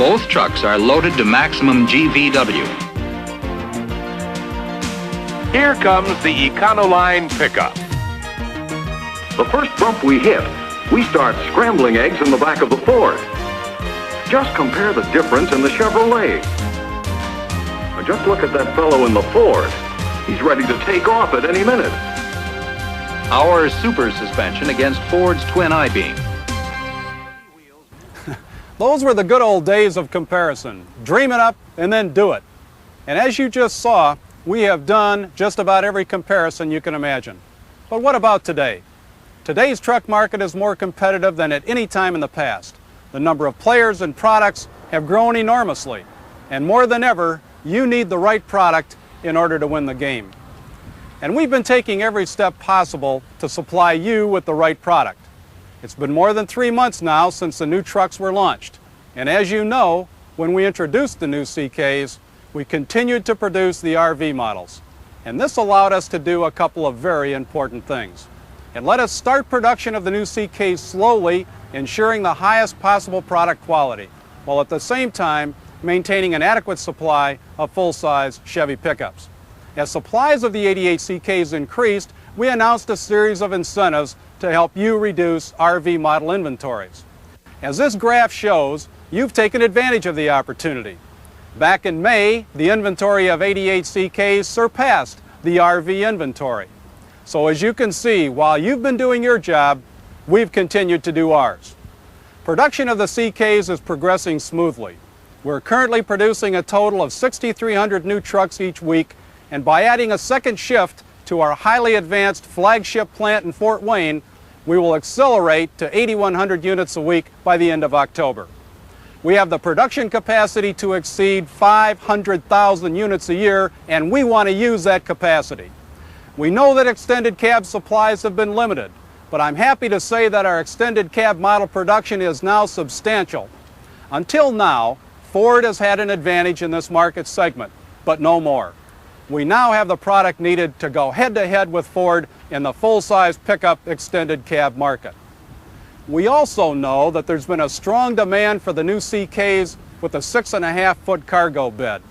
Both trucks are loaded to maximum GVW. Here comes the Econoline pickup. The first bump we hit, we start scrambling eggs in the back of the Ford. Just compare the difference in the Chevrolet. Now just look at that fellow in the Ford. He's ready to take off at any minute. Our super suspension against Ford's twin I-beam. Those were the good old days of comparison. Dream it up and then do it. And as you just saw, we have done just about every comparison you can imagine. But what about today? Today's truck market is more competitive than at any time in the past. The number of players and products have grown enormously. And more than ever, you need the right product in order to win the game. And we've been taking every step possible to supply you with the right product. It's been more than 3 months now since the new trucks were launched. And as you know, when we introduced the new CKs, we continued to produce the RV models. And this allowed us to do a couple of very important things. It let us start production of the new CKs slowly, ensuring the highest possible product quality, while at the same time maintaining an adequate supply of full-size Chevy pickups. As supplies of the 88 CKs increased, we announced a series of incentives to help you reduce RV model inventories. As this graph shows, you've taken advantage of the opportunity. Back in May, the inventory of 88 CKs surpassed the RV inventory. So as you can see, while you've been doing your job, we've continued to do ours. Production of the CKs is progressing smoothly. We're currently producing a total of 6,300 new trucks each week, and by adding a second shift to our highly advanced flagship plant in Fort Wayne, we will accelerate to 8,100 units a week by the end of October. We have the production capacity to exceed 500,000 units a year, and we want to use that capacity. We know that extended cab supplies have been limited, but I'm happy to say that our extended cab model production is now substantial. Until now, Ford has had an advantage in this market segment, but no more. We now have the product needed to go head-to-head with Ford in the full-size pickup extended cab market. We also know that there's been a strong demand for the new CKs with a 6.5-foot cargo bed.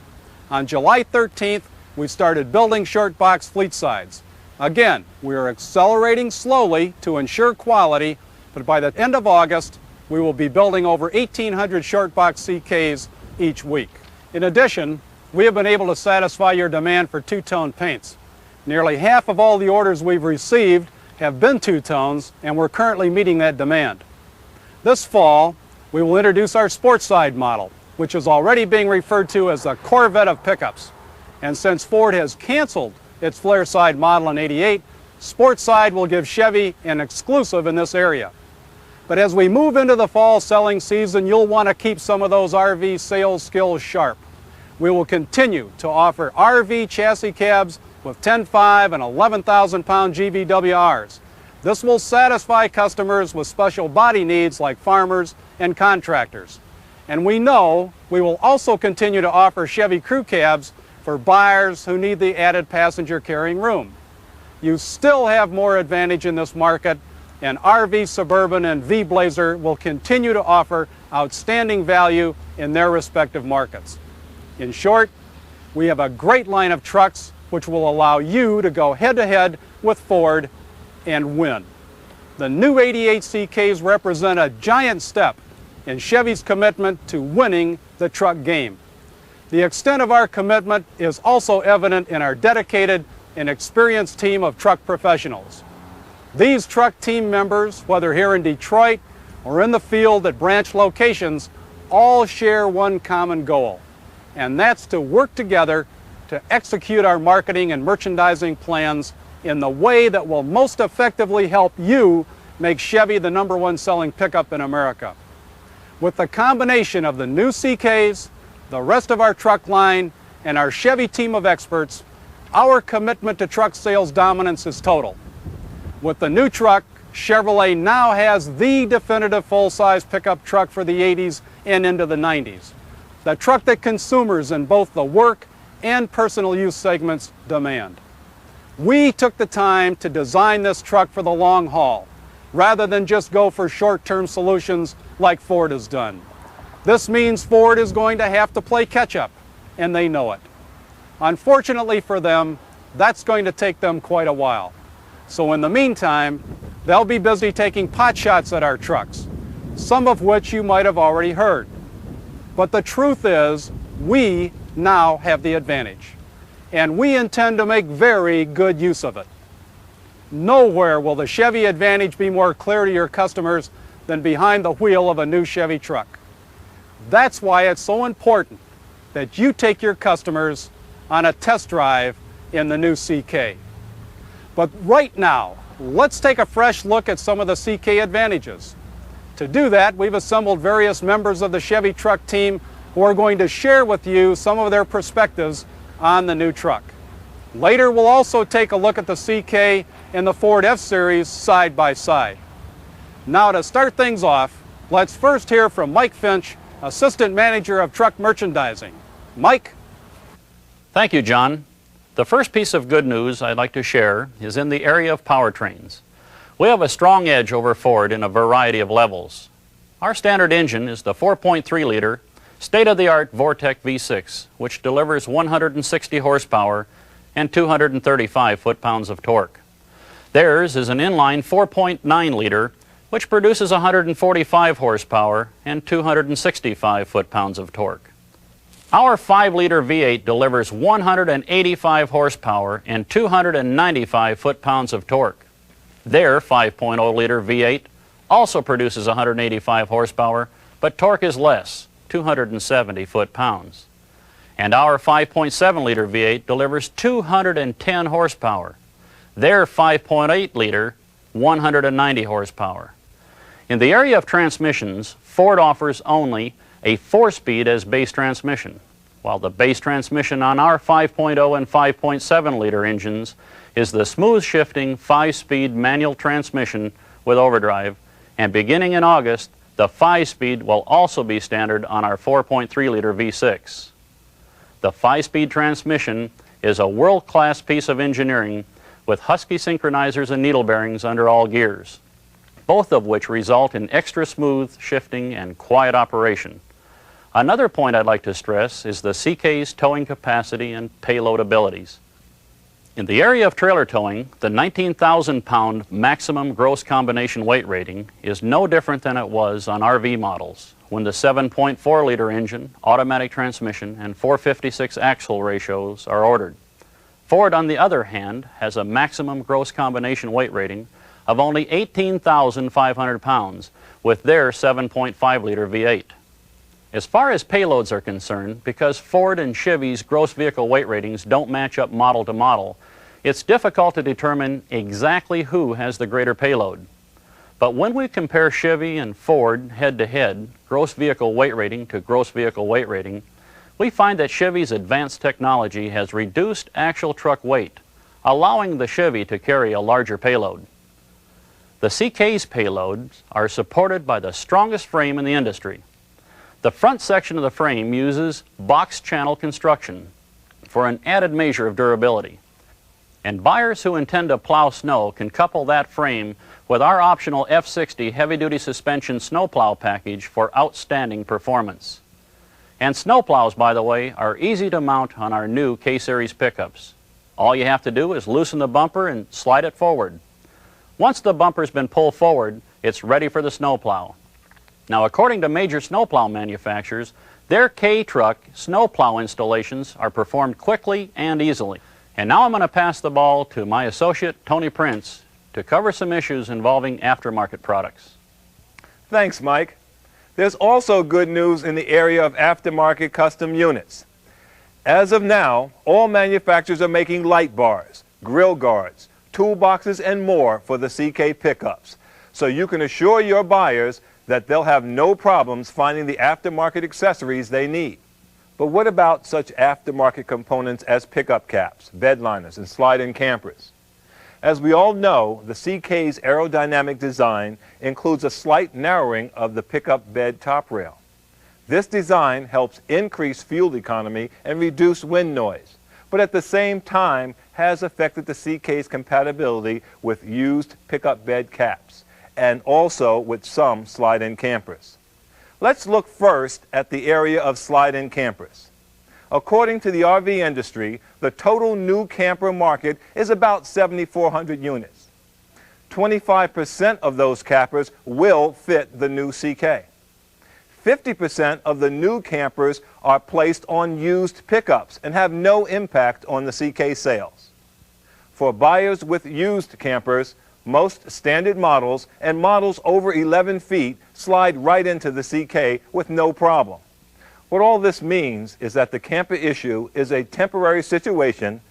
On July 13th, we started building short box fleet sides. Again, we are accelerating slowly to ensure quality, but by the end of August, we will be building over 1,800 short box CKs each week. In addition, we have been able to satisfy your demand for two-tone paints. Nearly half of all the orders we've received have been two-tones, and we're currently meeting that demand. This fall, we will introduce our sports side model, which is already being referred to as the Corvette of pickups. And since Ford has canceled its flare side model in '88, sports side will give Chevy an exclusive in this area. But as we move into the fall selling season, you'll want to keep some of those RV sales skills sharp. We will continue to offer RV chassis cabs with 10.5 and 11,000-pound GVWRs. This will satisfy customers with special body needs like farmers and contractors. And we know we will also continue to offer Chevy crew cabs for buyers who need the added passenger carrying room. You still have more advantage in this market, and RV Suburban and V-Blazer will continue to offer outstanding value in their respective markets. In short, we have a great line of trucks which will allow you to go head-to-head with Ford and win. The new 88 CKs represent a giant step in Chevy's commitment to winning the truck game. The extent of our commitment is also evident in our dedicated and experienced team of truck professionals. These truck team members, whether here in Detroit or in the field at branch locations, all share one common goal, and that's to work together to execute our marketing and merchandising plans in the way that will most effectively help you make Chevy the #1 selling pickup in America. With the combination of the new CKs, the rest of our truck line, and our Chevy team of experts, our commitment to truck sales dominance is total. With the new truck, Chevrolet now has the definitive full-size pickup truck for the 80s and into the 90s. The truck that consumers in both the work and personal use segments demand. We took the time to design this truck for the long haul, rather than just go for short-term solutions like Ford has done. This means Ford is going to have to play catch-up, and they know it. Unfortunately for them, that's going to take them quite a while. So in the meantime, they'll be busy taking pot shots at our trucks, some of which you might have already heard. But the truth is, we now have the advantage, and we intend to make very good use of it. Nowhere will the Chevy advantage be more clear to your customers than behind the wheel of a new Chevy truck. That's why it's so important that you take your customers on a test drive in the new CK. But right now, let's take a fresh look at some of the CK advantages. To do that, we've assembled various members of the Chevy truck team who are going to share with you some of their perspectives on the new truck. Later, we'll also take a look at the CK and the Ford F-Series side by side. Now, to start things off, let's first hear from Mike Finch, Assistant Manager of Truck Merchandising. Mike? Thank you, John. The first piece of good news I'd like to share is in the area of powertrains. We have a strong edge over Ford in a variety of levels. Our standard engine is the 4.3-liter state-of-the-art Vortec V6, which delivers 160 horsepower and 235 foot-pounds of torque. Theirs is an inline 4.9-liter, which produces 145 horsepower and 265 foot-pounds of torque. Our 5-liter V8 delivers 185 horsepower and 295 foot-pounds of torque. Their 5.0-liter V8 also produces 185 horsepower, but torque is less, 270 foot-pounds. And our 5.7-liter V8 delivers 210 horsepower. Their 5.8-liter, 190 horsepower. In the area of transmissions, Ford offers only a 4-speed as base transmission, while the base transmission on our 5.0 and 5.7-liter engines is the smooth-shifting 5-speed manual transmission with overdrive, and beginning in August, the 5-speed will also be standard on our 4.3-liter V6. The 5-speed transmission is a world-class piece of engineering with Husky synchronizers and needle bearings under all gears, both of which result in extra smooth shifting and quiet operation. Another point I'd like to stress is the CK's towing capacity and payload abilities. In the area of trailer towing, the 19,000-pound maximum gross combination weight rating is no different than it was on RV models when the 7.4-liter engine, automatic transmission, and 456 axle ratios are ordered. Ford, on the other hand, has a maximum gross combination weight rating of only 18,500 pounds with their 7.5-liter V8. As far as payloads are concerned, because Ford and Chevy's gross vehicle weight ratings don't match up model to model, it's difficult to determine exactly who has the greater payload. But when we compare Chevy and Ford head-to-head, gross vehicle weight rating to gross vehicle weight rating, we find that Chevy's advanced technology has reduced actual truck weight, allowing the Chevy to carry a larger payload. The CK's payloads are supported by the strongest frame in the industry. The front section of the frame uses box channel construction for an added measure of durability. And buyers who intend to plow snow can couple that frame with our optional F60 heavy-duty suspension snowplow package for outstanding performance. And snowplows, by the way, are easy to mount on our new K-Series pickups. All you have to do is loosen the bumper and slide it forward. Once the bumper's been pulled forward, it's ready for the snowplow. Now, according to major snowplow manufacturers, their K-Truck snowplow installations are performed quickly and easily. And now I'm going to pass the ball to my associate, Tony Prince, to cover some issues involving aftermarket products. Thanks, Mike. There's also good news in the area of aftermarket custom units. As of now, all manufacturers are making light bars, grill guards, toolboxes, and more for the CK pickups, so you can assure your buyers that they'll have no problems finding the aftermarket accessories they need. But what about such aftermarket components as pickup caps, bed liners, and slide-in campers? As we all know, the CK's aerodynamic design includes a slight narrowing of the pickup bed top rail. This design helps increase fuel economy and reduce wind noise, but at the same time has affected the CK's compatibility with used pickup bed caps and also with some slide-in campers. Let's look first at the area of slide-in campers. According to the RV industry, the total new camper market is about 7,400 units. 25% of those campers will fit the new CK. 50% of the new campers are placed on used pickups and have no impact on the CK sales. For buyers with used campers, most standard models and models over 11 feet slide right into the CK with no problem. What all this means is that the camper issue is a temporary situation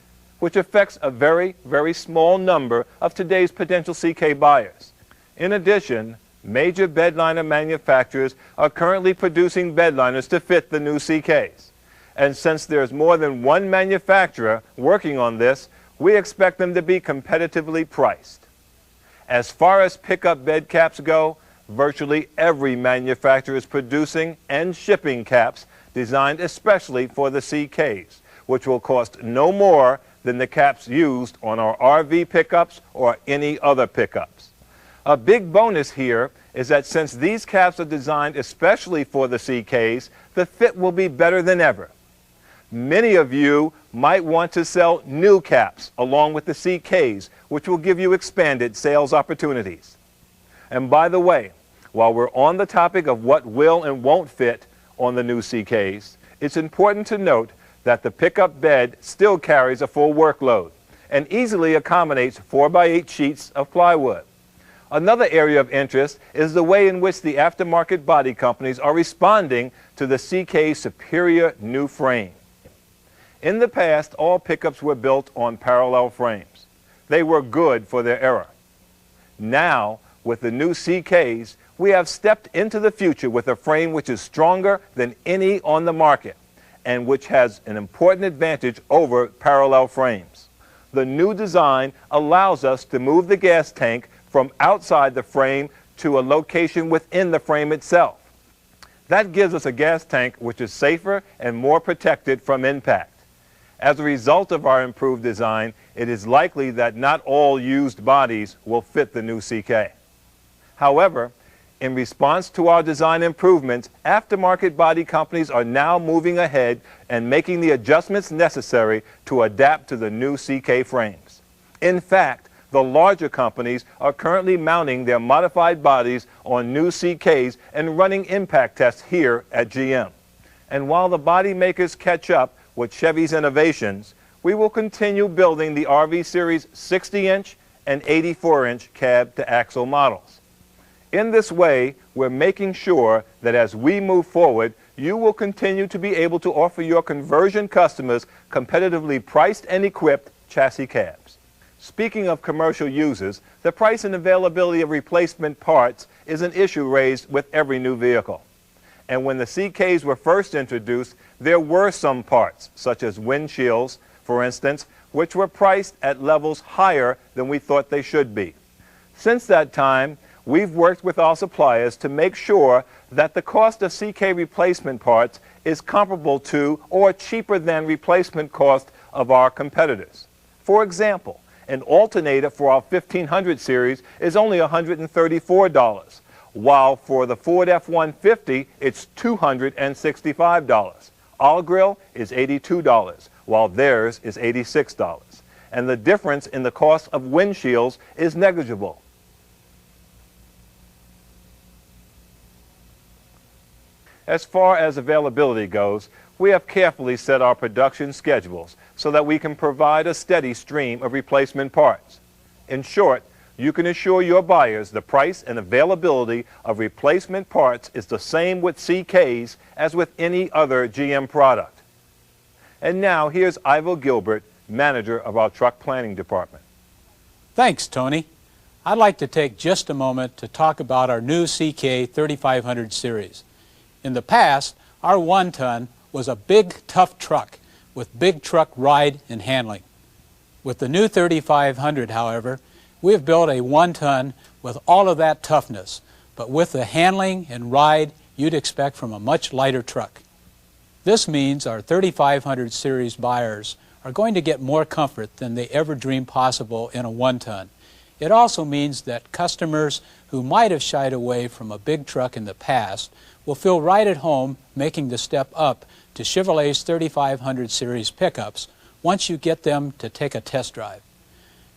which affects a very, very small number of today's potential CK buyers. In addition, major bedliner manufacturers are currently producing bedliners to fit the new CKs. And since there's more than one manufacturer working on this, we expect them to be competitively priced. As far as pickup bed caps go, virtually every manufacturer is producing and shipping caps designed especially for the CKs, which will cost no more than the caps used on our RV pickups or any other pickups. A big bonus here is that since these caps are designed especially for the CKs, the fit will be better than ever. Many of you might want to sell new caps along with the CKs, which will give you expanded sales opportunities. And by the way, while we're on the topic of what will and won't fit on the new CKs, it's important to note that the pickup bed still carries a full workload and easily accommodates 4x8 sheets of plywood. Another area of interest is the way in which the aftermarket body companies are responding to the CK's superior new frame. In the past, all pickups were built on parallel frames. They were good for their era. Now, with the new CKs, we have stepped into the future with a frame which is stronger than any on the market and which has an important advantage over parallel frames. The new design allows us to move the gas tank from outside the frame to a location within the frame itself. That gives us a gas tank which is safer and more protected from impact. As a result of our improved design, it is likely that not all used bodies will fit the new CK. However, in response to our design improvements, aftermarket body companies are now moving ahead and making the adjustments necessary to adapt to the new CK frames. In fact, the larger companies are currently mounting their modified bodies on new CKs and running impact tests here at GM. And while the body makers catch up with Chevy's innovations, we will continue building the RV Series 60-inch and 84-inch cab-to-axle models. In this way, we're making sure that as we move forward, you will continue to be able to offer your conversion customers competitively priced and equipped chassis cabs. Speaking of commercial users, the price and availability of replacement parts is an issue raised with every new vehicle. And when the CKs were first introduced, there were some parts, such as windshields, for instance, which were priced at levels higher than we thought they should be. Since that time, we've worked with our suppliers to make sure that the cost of CK replacement parts is comparable to or cheaper than replacement cost of our competitors. For example, an alternator for our 1500 series is only $134, while for the Ford F-150, it's $265. Our grill is $82, while theirs is $86. And the difference in the cost of windshields is negligible. As far as availability goes, we have carefully set our production schedules so that we can provide a steady stream of replacement parts. In short, you can assure your buyers the price and availability of replacement parts is the same with CKs as with any other GM product. And now here's Ivo Gilbert, manager of our truck planning department. Thanks, Tony. I'd like to take just a moment to talk about our new CK 3500 series. In the past, our 1-ton was a big, tough truck with big truck ride and handling. With the new 3500, however, we have built a 1-ton with all of that toughness, but with the handling and ride you'd expect from a much lighter truck. This means our 3500 series buyers are going to get more comfort than they ever dreamed possible in a 1-ton. It also means that customers who might have shied away from a big truck in the past will feel right at home making the step up to Chevrolet's 3500 series pickups once you get them to take a test drive.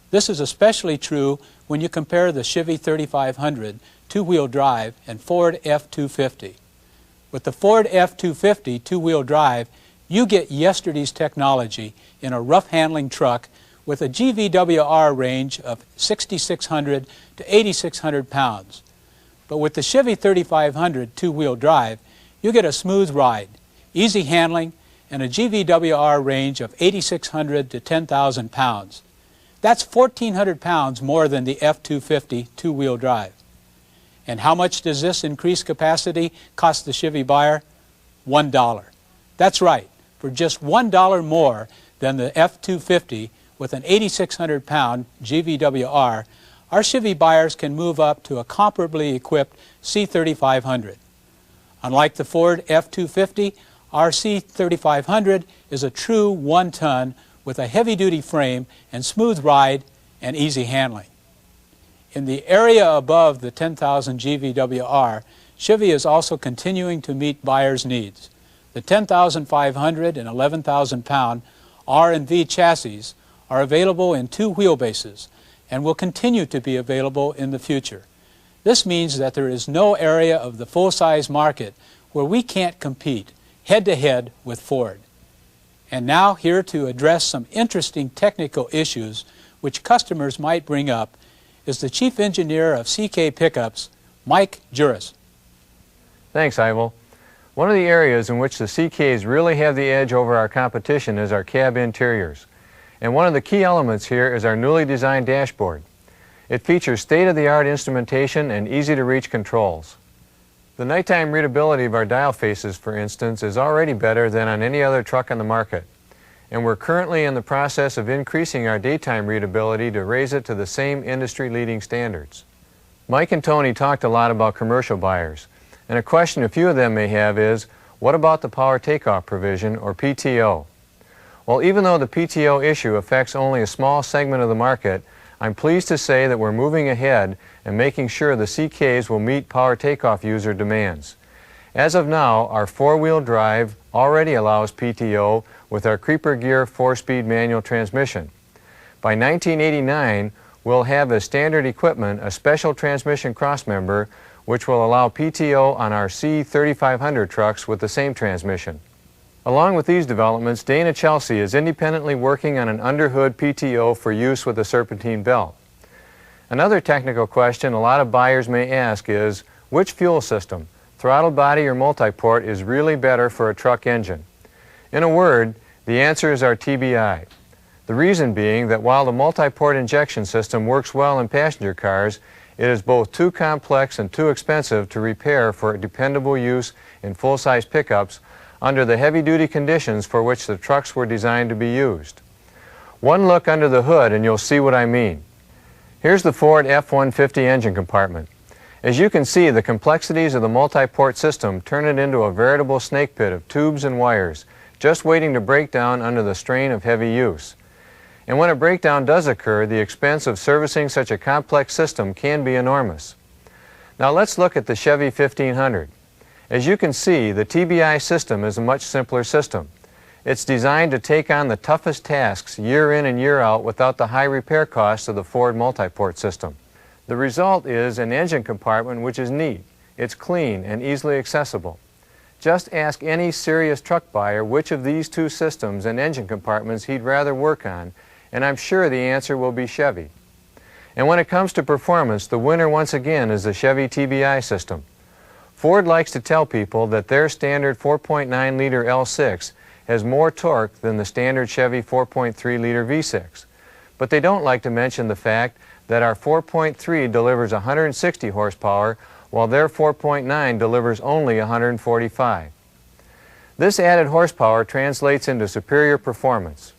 This is especially true when you compare the Chevy 3500 two-wheel drive and Ford F-250. With the Ford F-250 two-wheel drive, you get yesterday's technology in a rough-handling truck with a GVWR range of 6,600 to 8,600 pounds. But with the Chevy 3500 two-wheel drive, you get a smooth ride, easy handling, and a GVWR range of 8,600 to 10,000 pounds. That's 1,400 pounds more than the F-250 two-wheel drive. And how much does this increased capacity cost the Chevy buyer? $1. That's right, for just $1 more than the F-250 with an 8,600 pound GVWR, our Chevy buyers can move up to a comparably equipped C3500. Unlike the Ford F-250, our C3500 is a true one-ton with a heavy-duty frame and smooth ride and easy handling. In the area above the 10,000 GVWR, Chevy is also continuing to meet buyers' needs. The 10,500 and 11,000 pound R&V chassis are available in two wheelbases and will continue to be available in the future. This means that there is no area of the full-size market where we can't compete head-to-head with Ford. And now here to address some interesting technical issues which customers might bring up is the Chief Engineer of CK Pickups, Mike Juris. Thanks, Ivo. One of the areas in which the CKs really have the edge over our competition is our cab interiors. And one of the key elements here is our newly designed dashboard. It features state-of-the-art instrumentation and easy-to-reach controls. The nighttime readability of our dial faces, for instance, is already better than on any other truck on the market. And we're currently in the process of increasing our daytime readability to raise it to the same industry-leading standards. Mike and Tony talked a lot about commercial buyers, and a question a few of them may have is, what about the power takeoff provision, or PTO? Well, even though the PTO issue affects only a small segment of the market, I'm pleased to say that we're moving ahead and making sure the CKs will meet power takeoff user demands. As of now, our four-wheel drive already allows PTO with our Creeper Gear 4-speed manual transmission. By 1989, we'll have as standard equipment a special transmission crossmember which will allow PTO on our C3500 trucks with the same transmission. Along with these developments, Dana Chelsea is independently working on an underhood PTO for use with a serpentine belt. Another technical question a lot of buyers may ask is, which fuel system, throttle body or multi-port, is really better for a truck engine? In a word, the answer is our TBI. The reason being that while the multi-port injection system works well in passenger cars, it is both too complex and too expensive to repair for dependable use in full-size pickups under the heavy-duty conditions for which the trucks were designed to be used. One look under the hood and you'll see what I mean. Here's the Ford F-150 engine compartment. As you can see, the complexities of the multi-port system turn it into a veritable snake pit of tubes and wires, just waiting to break down under the strain of heavy use. And when a breakdown does occur, the expense of servicing such a complex system can be enormous. Now let's look at the Chevy 1500. As you can see, the TBI system is a much simpler system. It's designed to take on the toughest tasks year in and year out without the high repair costs of the Ford multi-port system. The result is an engine compartment which is neat, it's clean and easily accessible. Just ask any serious truck buyer which of these two systems and engine compartments he'd rather work on, and I'm sure the answer will be Chevy. And when it comes to performance, the winner once again is the Chevy TBI system. Ford likes to tell people that their standard 4.9-liter L6 has more torque than the standard Chevy 4.3-liter V6. But they don't like to mention the fact that our 4.3 delivers 160 horsepower while their 4.9 delivers only 145. This added horsepower translates into superior performance.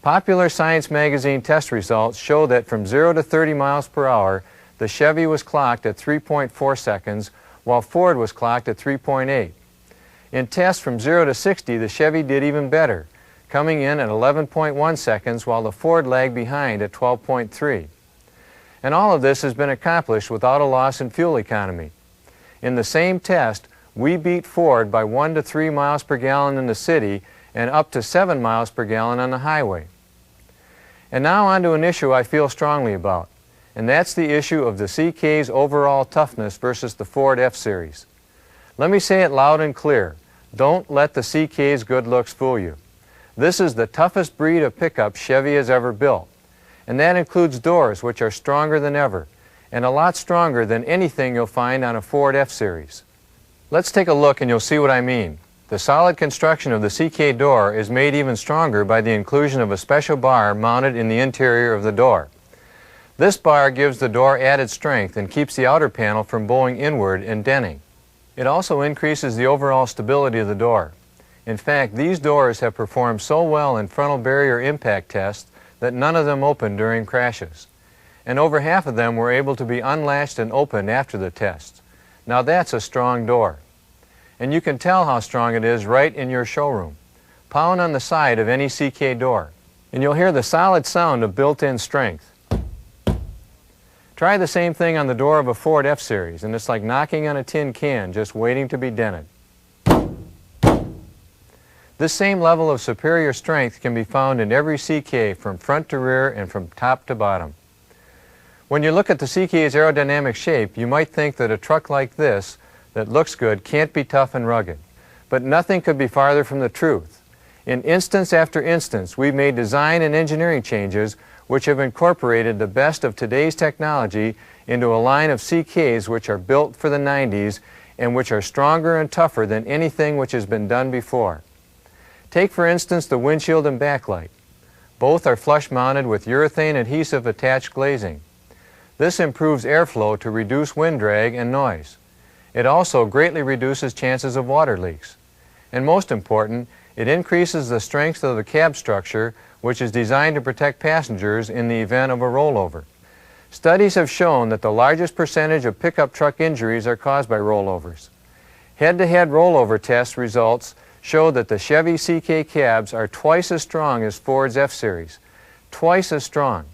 Popular Science magazine test results show that from 0 to 30 miles per hour, the Chevy was clocked at 3.4 seconds, while Ford was clocked at 3.8. In tests from 0 to 60, the Chevy did even better, coming in at 11.1 seconds while the Ford lagged behind at 12.3. And all of this has been accomplished without a loss in fuel economy. In the same test, we beat Ford by 1 to 3 miles per gallon in the city and up to 7 miles per gallon on the highway. And now on to an issue I feel strongly about, and that's the issue of the CK's overall toughness versus the Ford F-Series. Let me say it loud and clear. Don't let the CK's good looks fool you. This is the toughest breed of pickup Chevy has ever built. And that includes doors, which are stronger than ever, and a lot stronger than anything you'll find on a Ford F-Series. Let's take a look and you'll see what I mean. The solid construction of the CK door is made even stronger by the inclusion of a special bar mounted in the interior of the door. This bar gives the door added strength and keeps the outer panel from bowing inward and denting. It also increases the overall stability of the door. In fact, these doors have performed so well in frontal barrier impact tests that none of them opened during crashes. And over half of them were able to be unlatched and opened after the test. Now that's a strong door. And you can tell how strong it is right in your showroom. Pound on the side of any CK door, and you'll hear the solid sound of built-in strength. Try the same thing on the door of a Ford F-Series, and it's like knocking on a tin can just waiting to be dented. This same level of superior strength can be found in every CK from front to rear and from top to bottom. When you look at the CK's aerodynamic shape, you might think that a truck like this that looks good can't be tough and rugged. But nothing could be farther from the truth. In instance after instance, we've made design and engineering changes which have incorporated the best of today's technology into a line of CKs which are built for the 90s and which are stronger and tougher than anything which has been done before. Take for instance the windshield and backlight. Both are flush mounted with urethane adhesive attached glazing. This improves airflow to reduce wind drag and noise. It also greatly reduces chances of water leaks. And most important, it increases the strength of the cab structure, which is designed to protect passengers in the event of a rollover. Studies have shown that the largest percentage of pickup truck injuries are caused by rollovers. Head-to-head rollover test results show that the Chevy CK cabs are twice as strong as Ford's F-Series. Twice as strong.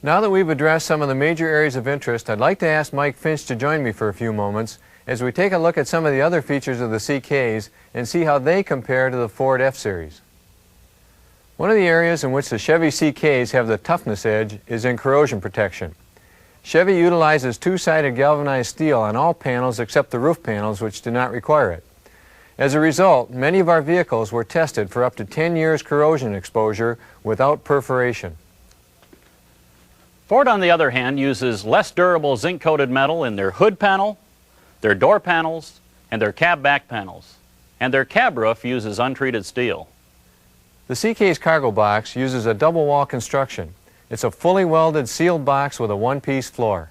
Now that we've addressed some of the major areas of interest, I'd like to ask Mike Finch to join me for a few moments as we take a look at some of the other features of the CKs and see how they compare to the Ford F-Series. One of the areas in which the Chevy CKs have the toughness edge is in corrosion protection. Chevy utilizes two-sided galvanized steel on all panels except the roof panels, which do not require it. As a result, many of our vehicles were tested for up to 10 years corrosion exposure without perforation. Ford, on the other hand, uses less durable zinc-coated metal in their hood panel, their door panels, and their cab back panels. And their cab roof uses untreated steel. The CK's cargo box uses a double wall construction. It's a fully welded sealed box with a one-piece floor.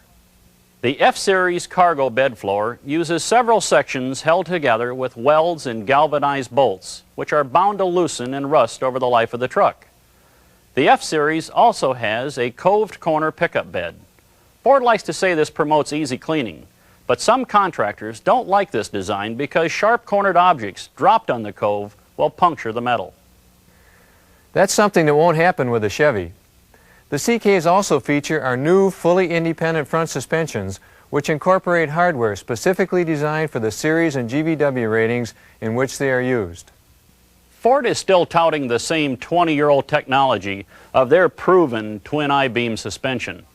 The F-Series cargo bed floor uses several sections held together with welds and galvanized bolts, which are bound to loosen and rust over the life of the truck. The F-Series also has a coved corner pickup bed. Ford likes to say this promotes easy cleaning, but some contractors don't like this design because sharp-cornered objects dropped on the cove will puncture the metal. That's something that won't happen with a Chevy. The CKs also feature our new fully independent front suspensions, which incorporate hardware specifically designed for the series and GVW ratings in which they are used. Ford is still touting the same 20-year-old technology of their proven twin I-beam suspension.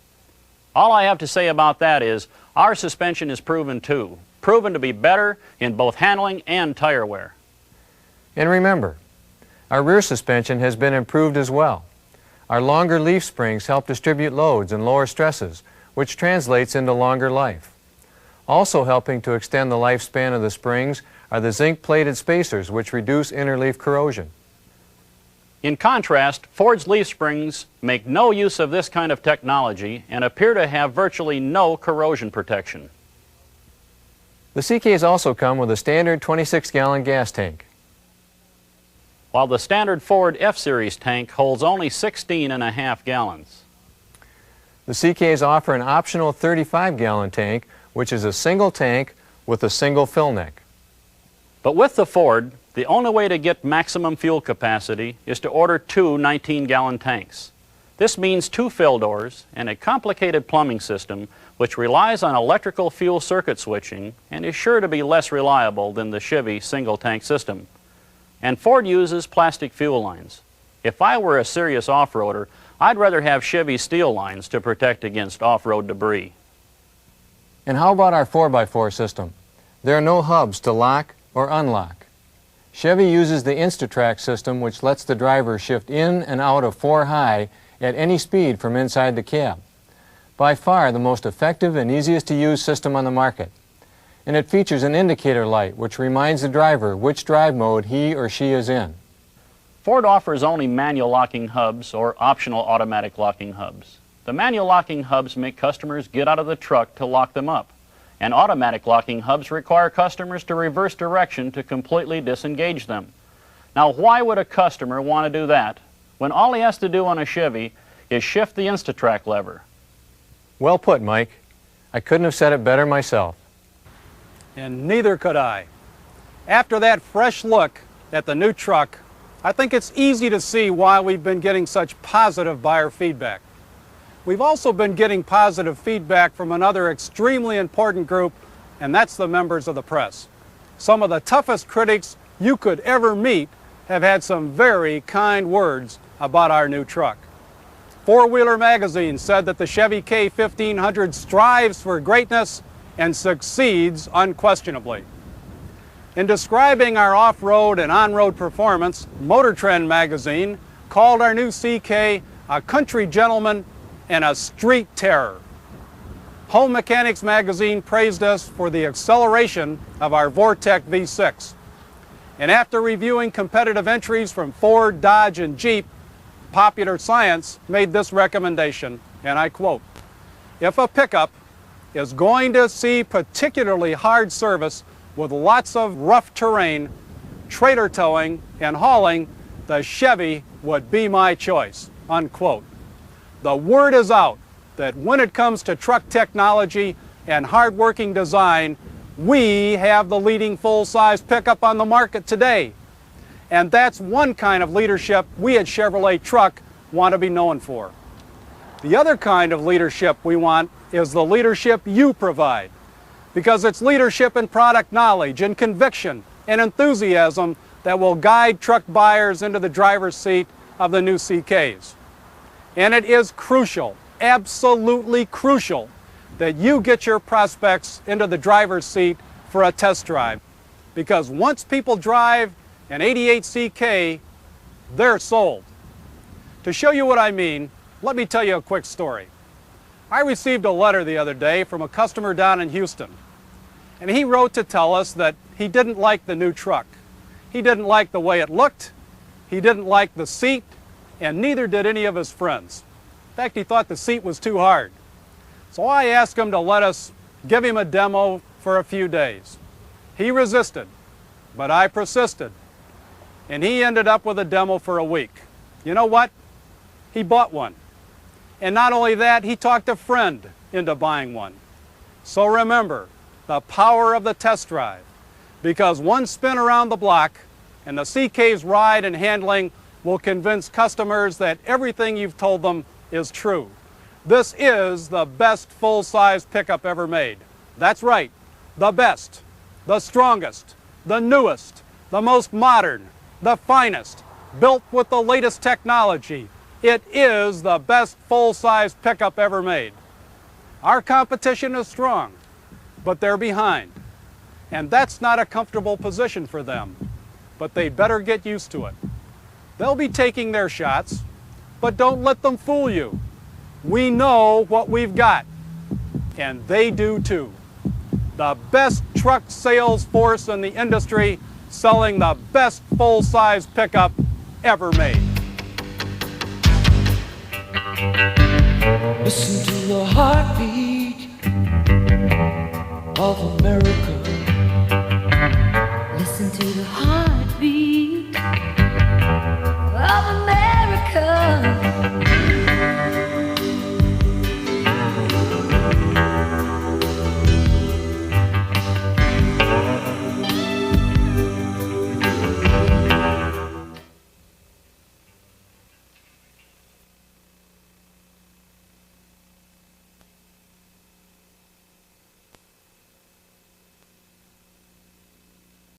All I have to say about that is our suspension is proven too, proven to be better in both handling and tire wear. And remember, our rear suspension has been improved as well. Our longer leaf springs help distribute loads and lower stresses, which translates into longer life. Also helping to extend the lifespan of the springs are the zinc-plated spacers, which reduce inner leaf corrosion. In contrast, Ford's leaf springs make no use of this kind of technology and appear to have virtually no corrosion protection. The CKs also come with a standard 26-gallon gas tank. While the standard Ford F-Series tank holds only 16.5 gallons. The CKs offer an optional 35-gallon tank, which is a single tank with a single fill neck. But with the Ford, the only way to get maximum fuel capacity is to order two 19-gallon tanks. This means 2 fill doors and a complicated plumbing system which relies on electrical fuel circuit switching and is sure to be less reliable than the Chevy single-tank system. And Ford uses plastic fuel lines. If I were a serious off-roader, I'd rather have Chevy steel lines to protect against off-road debris. And how about our 4x4 system? There are no hubs to lock or unlock. Chevy uses the Insta-Trac system, which lets the driver shift in and out of 4 high at any speed from inside the cab. By far the most effective and easiest to use system on the market. And it features an indicator light which reminds the driver which drive mode he or she is in. Ford offers only manual locking hubs or optional automatic locking hubs. The manual locking hubs make customers get out of the truck to lock them up, and automatic locking hubs require customers to reverse direction to completely disengage them. Now, why would a customer want to do that when all he has to do on a Chevy is shift the Insta-Trac lever? Well put, Mike. I couldn't have said it better myself. And neither could I. After that fresh look at the new truck, I think it's easy to see why we've been getting such positive buyer feedback. We've also been getting positive feedback from another extremely important group, and that's the members of the press. Some of the toughest critics you could ever meet have had some very kind words about our new truck. Four-Wheeler Magazine said that the Chevy K1500 strives for greatness and succeeds unquestionably. In describing our off-road and on-road performance, Motor Trend magazine called our new CK a country gentleman and a street terror. Home Mechanics magazine praised us for the acceleration of our Vortec V6. And after reviewing competitive entries from Ford, Dodge, and Jeep, Popular Science made this recommendation, and I quote, "If a pickup is going to see particularly hard service with lots of rough terrain, trailer towing, and hauling, the Chevy would be my choice," unquote. The word is out that when it comes to truck technology and hard-working design, we have the leading full-size pickup on the market today. And that's one kind of leadership we at Chevrolet Truck want to be known for. The other kind of leadership we want is the leadership you provide, because it's leadership in product knowledge and conviction and enthusiasm that will guide truck buyers into the driver's seat of the new CKs. And it is crucial, absolutely crucial, that you get your prospects into the driver's seat for a test drive, because once people drive an 88 CK, they're sold. To show you what I mean, let me tell you a quick story. I received a letter the other day from a customer down in Houston, and he wrote to tell us that he didn't like the new truck. He didn't like the way it looked, he didn't like the seat, and neither did any of his friends. In fact, he thought the seat was too hard. So I asked him to let us give him a demo for a few days. He resisted, but I persisted, and he ended up with a demo for a week. You know what? He bought one. And not only that, he talked a friend into buying one. So remember, the power of the test drive, because one spin around the block and the CK's ride and handling will convince customers that everything you've told them is true. This is the best full-size pickup ever made. That's right, the best, the strongest, the newest, the most modern, the finest, built with the latest technology. It is the best full-size pickup ever made. Our competition is strong, but they're behind. And that's not a comfortable position for them, but they better get used to it. They'll be taking their shots, but don't let them fool you. We know what we've got, and they do too. The best truck sales force in the industry, selling the best full-size pickup ever made. Listen to the heartbeat of America.